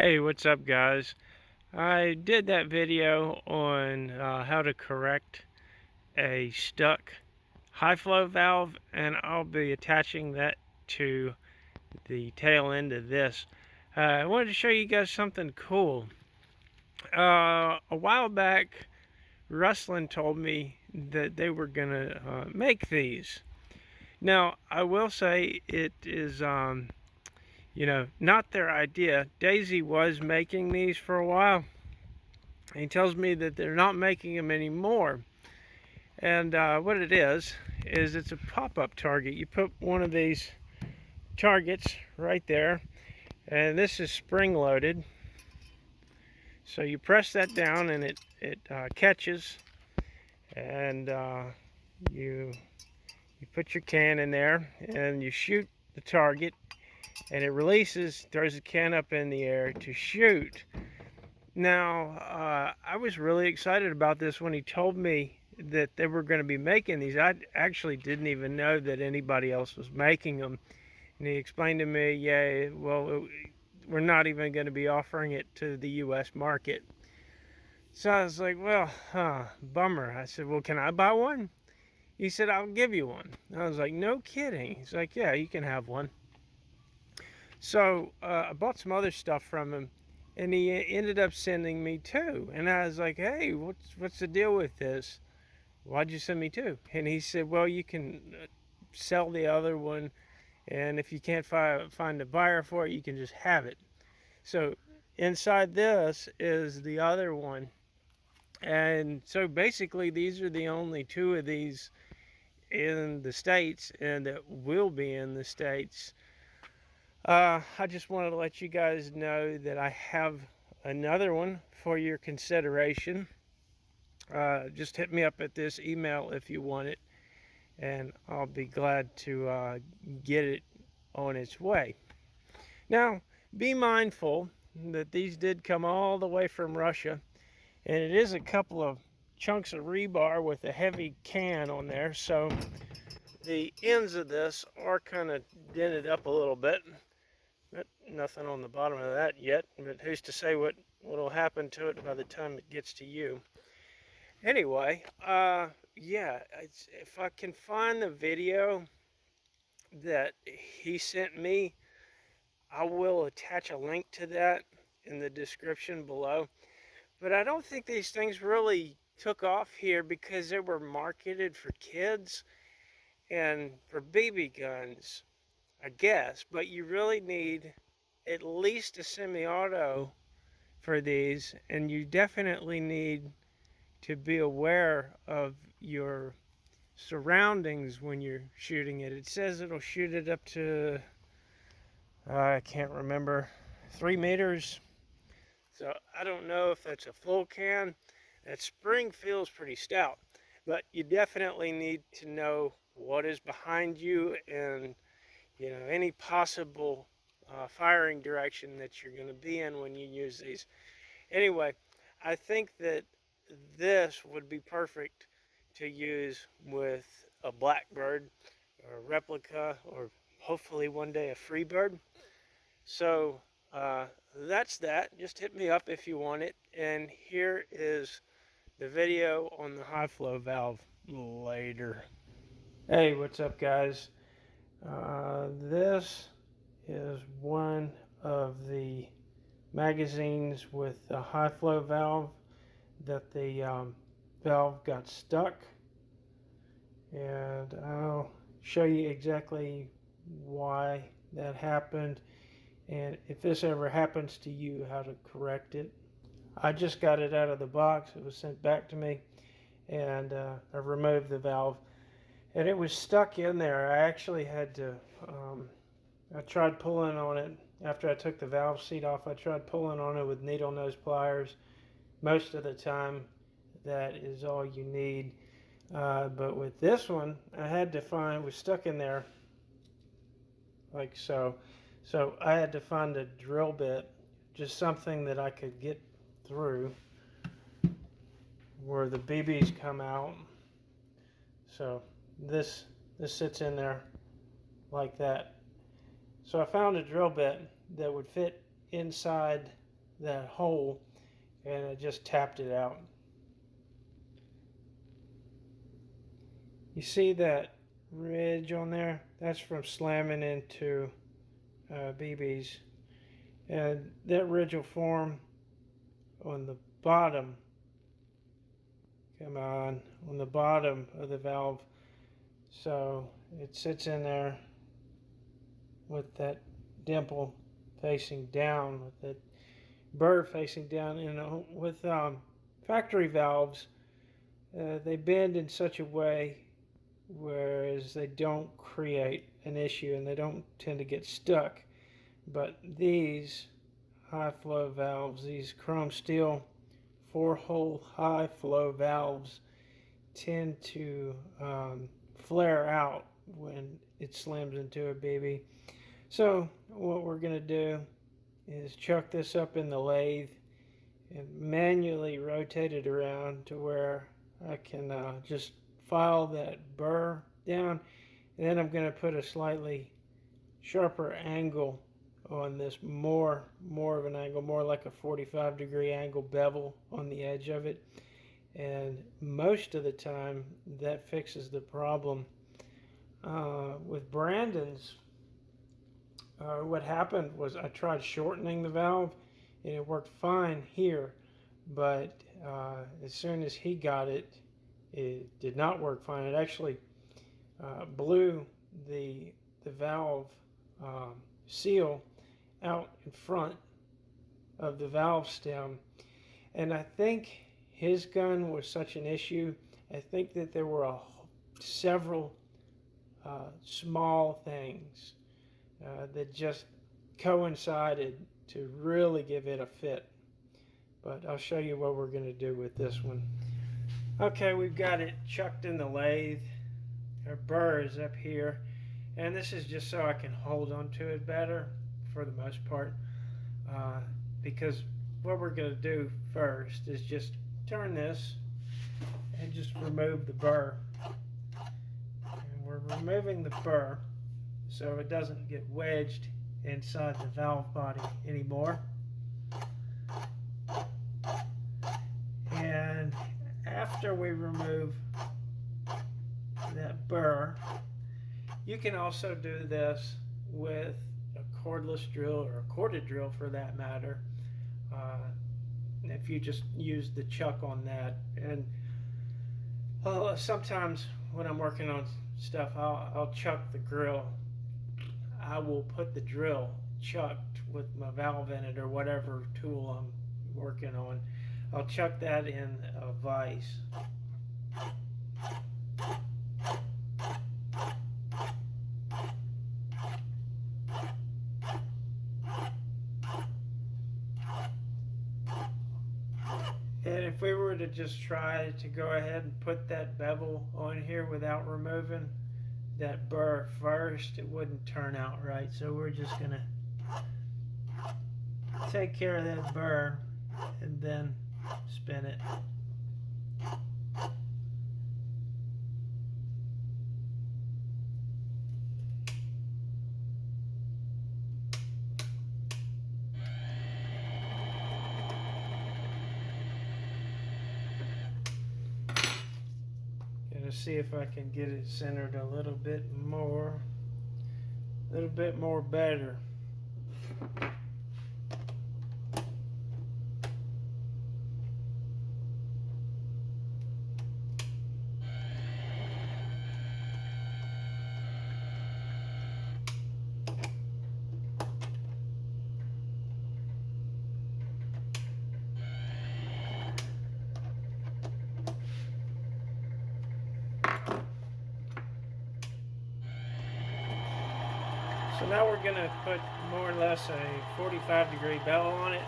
Hey, what's up, guys? I did that video on how to correct a stuck high flow valve, and I'll be attaching that to the tail end of this. I wanted to show you guys something cool. A while back, Rustlin told me that they were going to make these. Now, I will say it is not their idea. Daisy was making these for a while. He tells me that they're not making them anymore. And what it is it's a pop-up target. You put one of these targets right there, and this is spring-loaded. So you press that down, and it catches, and you put your can in there, and you shoot the target, and it releases, throws the can up in the air to shoot. Now, I was really excited about this when he told me that they were going to be making these. I actually didn't even know that anybody else was making them. And he explained to me, yeah, well, we're not even going to be offering it to the U.S. market. So I was like, well, bummer. I said, well, can I buy one? He said, I'll give you one. I was like, no kidding. He's like, yeah, you can have one. So I bought some other stuff from him, and he ended up sending me two. And I was like, hey, what's the deal with this? Why'd you send me two? And he said, well, you can sell the other one, and if you can't find a buyer for it, you can just have it. So inside this is the other one. And so basically, these are the only two of these in the States, and that will be in the States. I just wanted to let you guys know that I have another one for your consideration. Just hit me up at this email if you want it, and I'll be glad to get it on its way. Now, be mindful that these did come all the way from Russia, and it is a couple of chunks of rebar with a heavy can on there, so the ends of this are kind of dented up a little bit. Nothing on the bottom of that yet, but who's to say what will happen to it by the time it gets to you. Anyway, yeah, if I can find the video that he sent me, I will attach a link to that in the description below. But I don't think these things really took off here because they were marketed for kids and for BB guns, I guess. But you really need at least a semi-auto for these, and you definitely need to be aware of your surroundings when you're shooting it. It says it'll shoot it up to, I can't remember, 3 meters. So I don't know if that's a full can. That spring feels pretty stout, but you definitely need to know what is behind you and any possible firing direction that you're going to be in when you use these. Anyway, I think that this would be perfect to use with a Blackbird or a replica, or hopefully one day a Freebird. So that's that. Just hit me up if you want it. And here is the video on the high flow valve later. Hey, what's up, guys? This is one of the magazines with a high flow valve that the valve got stuck, and I'll show you exactly why that happened, and if this ever happens to you, how to correct it. I just got it out of the box. It was sent back to me, and I removed the valve, and it was stuck in there. I actually had to I tried pulling on it after I took the valve seat off. I tried pulling on it with needle nose pliers. Most of the time that is all you need, but with this one I had to find, it was stuck in there like so. So I had to find a drill bit, just something that I could get through where the BBs come out. So this sits in there like that. So I found a drill bit that would fit inside that hole, and I just tapped it out. You see that ridge on there? That's from slamming into BBs. And that ridge will form on the bottom, on the bottom of the valve. So it sits in there with that dimple facing down, with that burr facing down. And with factory valves, they bend in such a way whereas they don't create an issue and they don't tend to get stuck. But these high flow valves, these chrome steel 4-hole high flow valves, tend to flare out when it slams into a BB. So what we're going to do is chuck this up in the lathe and manually rotate it around to where I can just file that burr down, and then I'm going to put a slightly sharper angle on this, more of an angle, more like a 45-degree angle bevel on the edge of it, and most of the time that fixes the problem. With Brandon's, what happened was I tried shortening the valve and it worked fine here, but as soon as he got it, it did not work fine. It actually blew the valve seal out in front of the valve stem. And I think his gun was such an issue. I think that there were several small things that just coincided to really give it a fit. But I'll show you what we're going to do with this one. Okay, we've got it chucked in the lathe. Our burr is up here, and this is just so I can hold onto it better for the most part, because what we're going to do first is just turn this and just remove the burr. And we're removing the burr so it doesn't get wedged inside the valve body anymore. And after we remove that burr, you can also do this with a cordless drill, or a corded drill for that matter, if you just use the chuck on that. And sometimes when I'm working on stuff, I'll chuck the drill. I will put the drill chucked with my valve in it, or whatever tool I'm working on. I'll chuck that in a vise. And if we were to just try to go ahead and put that bevel on here without removing that burr first, it wouldn't turn out right. So we're just going to take care of that burr and then spin it. Gonna see if I can get it centered a little bit more better. So now we're going to put more or less a 45-degree bevel on it.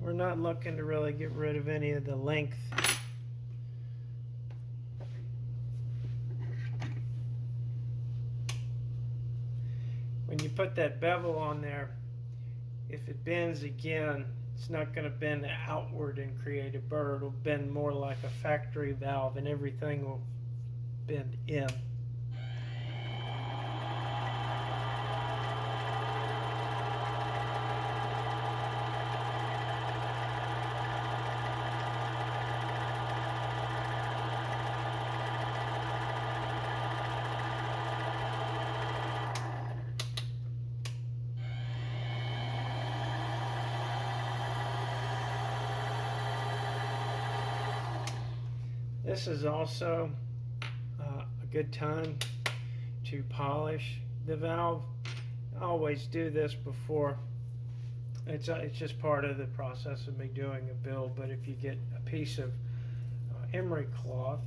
We're not looking to really get rid of any of the length. when you put that bevel on there, if it bends again, it's not going to bend outward and create a burr. It'll bend more like a factory valve, and everything will bend in. This is also a good time to polish the valve. I always do this before. It's just part of the process of me doing a build, but if you get a piece of emery cloth,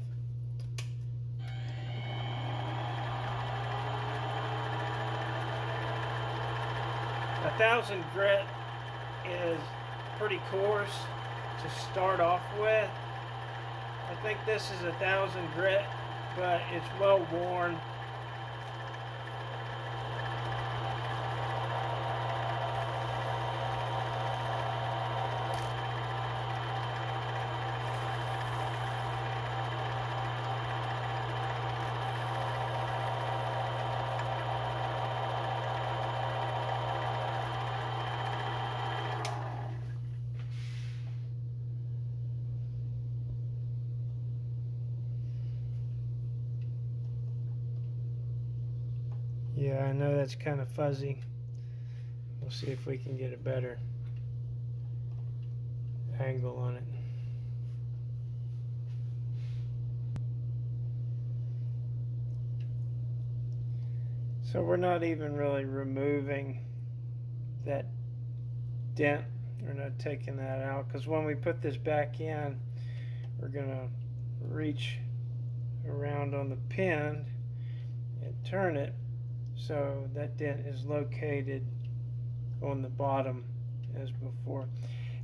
a 1000 grit is pretty coarse to start off with. I think this is 1000 grit, but it's well worn. Yeah, I know that's kind of fuzzy. We'll see if we can get a better angle on it. So we're not even really removing that dent. We're not taking that out, because when we put this back in, we're going to reach around on the pin and turn it so that dent is located on the bottom as before.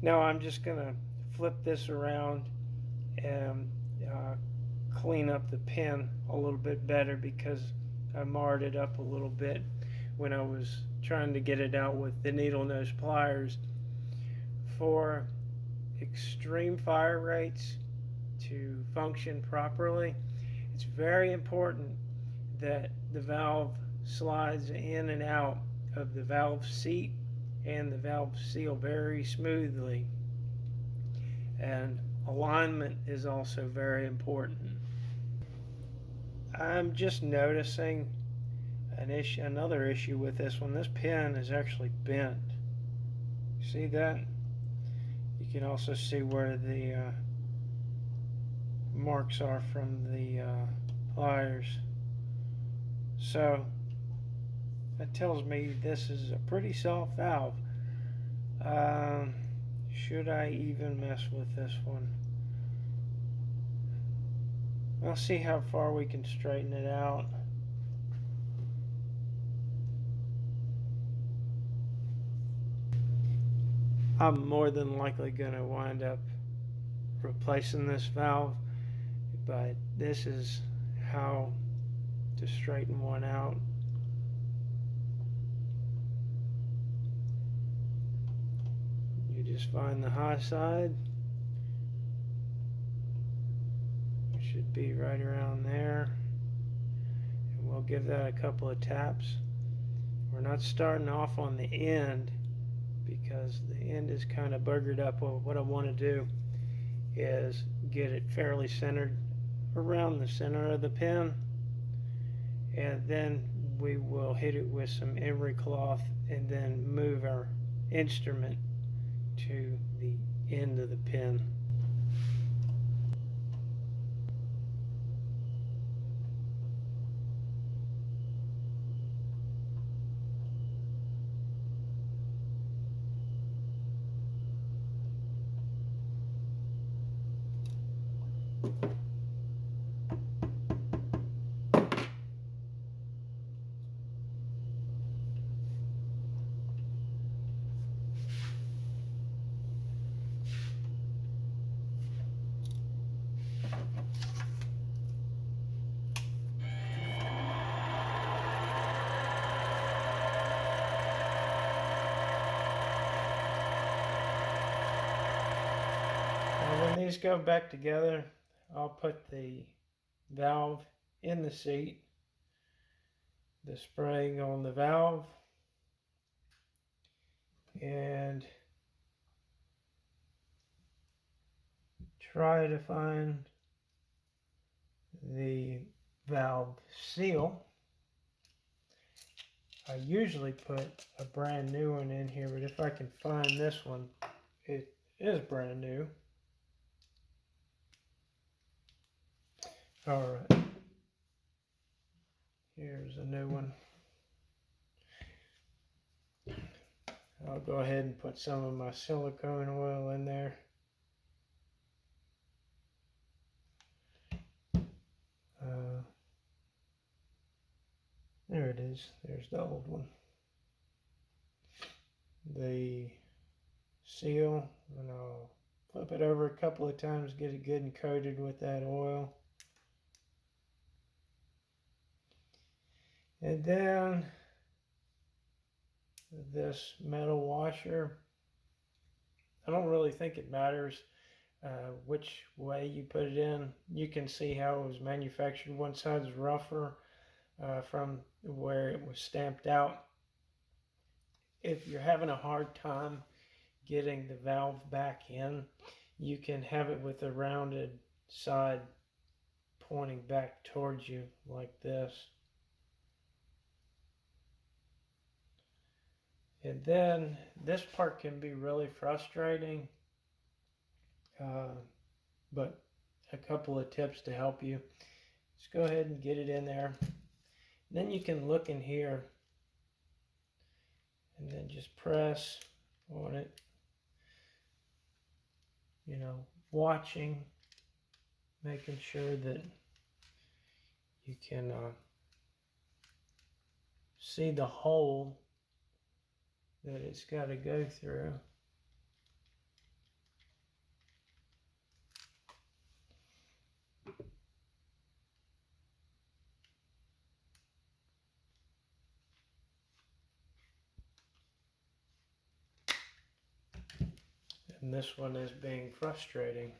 Now I'm just going to flip this around and clean up the pin a little bit better, because I marred it up a little bit when I was trying to get it out with the needle nose pliers. For extreme fire rates to function properly, it's very important that the valve slides in and out of the valve seat and the valve seal very smoothly, and alignment is also very important. I'm just noticing another issue with this one. This pin is actually bent. See that? You can also see where the marks are from the pliers. So that tells me this is a pretty soft valve. Should I even mess with this one? I'll see how far we can straighten it out. I'm more than likely going to wind up replacing this valve, but this is how to straighten one out. You just find the high side. It should be right around there, and we'll give that a couple of taps. We're not starting off on the end, because the end is kind of buggered up. Well, what I want to do is get it fairly centered around the center of the pin, and then we will hit it with some emery cloth and then move our instrument to the end of the pin. these go back together, I'll put the valve in the seat, the spring on the valve, and try to find the valve seal. I usually put a brand new one in here, but if I can find this one, it is brand new. All right, here's a new one. I'll go ahead and put some of my silicone oil in there. There it is. There's the old one. The seal, and I'll flip it over a couple of times, get it good and coated with that oil. And then this metal washer, I don't really think it matters which way you put it in. You can see how it was manufactured. One side's rougher from where it was stamped out. If you're having a hard time getting the valve back in, you can have it with a rounded side pointing back towards you like this. And then this part can be really frustrating, but a couple of tips to help you. Just go ahead and get it in there. Then you can look in here and then just press on it, you know, watching, making sure that you can see the hole that it's got to go through. And this one is being frustrating.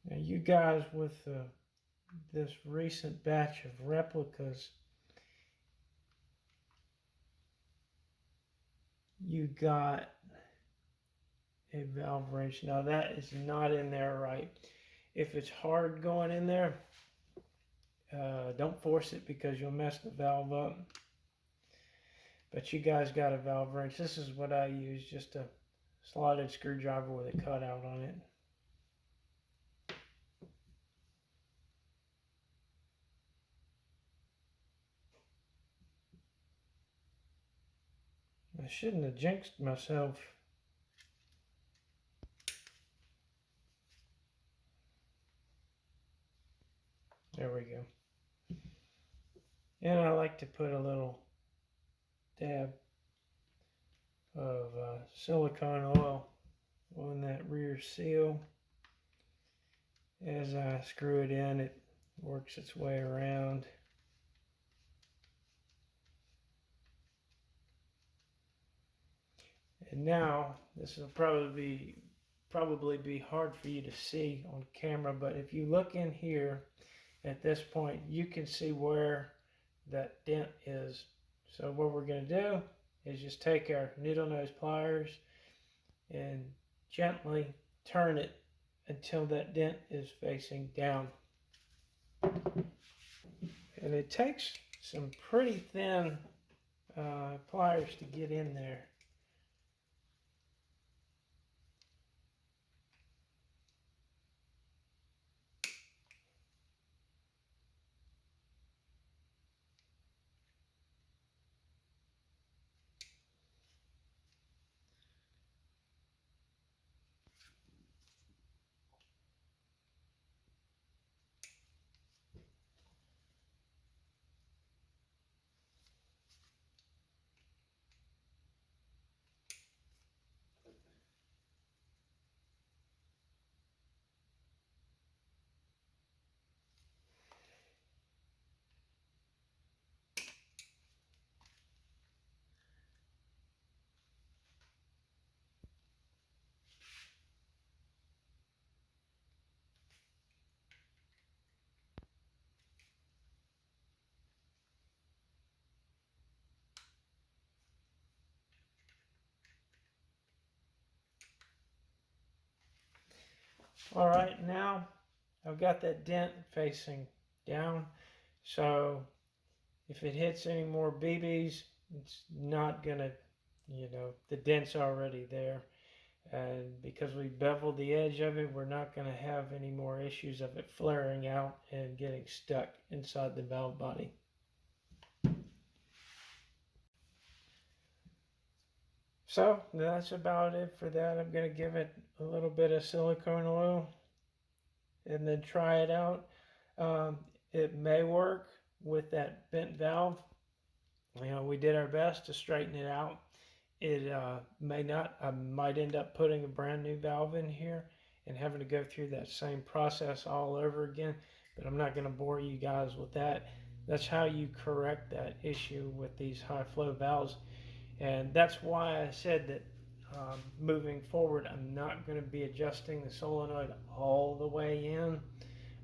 Now you guys with this recent batch of replicas, you got a valve wrench. Now that is not in there right. If it's hard going in there, don't force it because you'll mess the valve up. But you guys got a valve wrench. This is what I use, just a slotted screwdriver with a cutout on it. I shouldn't have jinxed myself. There we go. And I like to put a little dab of silicone oil on that rear seal. As I screw it in, it works its way around. And now, this will probably be hard for you to see on camera, but if you look in here at this point, you can see where that dent is. So what we're going to do is just take our needle nose pliers and gently turn it until that dent is facing down. And it takes some pretty thin pliers to get in there. All right, now I've got that dent facing down, so if it hits any more BBs, it's not gonna, the dent's already there. And because we beveled the edge of it, we're not gonna have any more issues of it flaring out and getting stuck inside the valve body. So that's about it for that. I'm gonna give it a little bit of silicone oil and then try it out. It may work with that bent valve. We did our best to straighten it out. It may not. I might end up putting a brand new valve in here and having to go through that same process all over again. But I'm not going to bore you guys with that. That's how you correct that issue with these high flow valves. And that's why I said that moving forward, I'm not going to be adjusting the solenoid all the way in.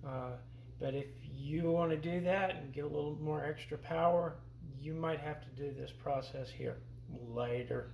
Uh, but if you want to do that and get a little more extra power, you might have to do this process here later.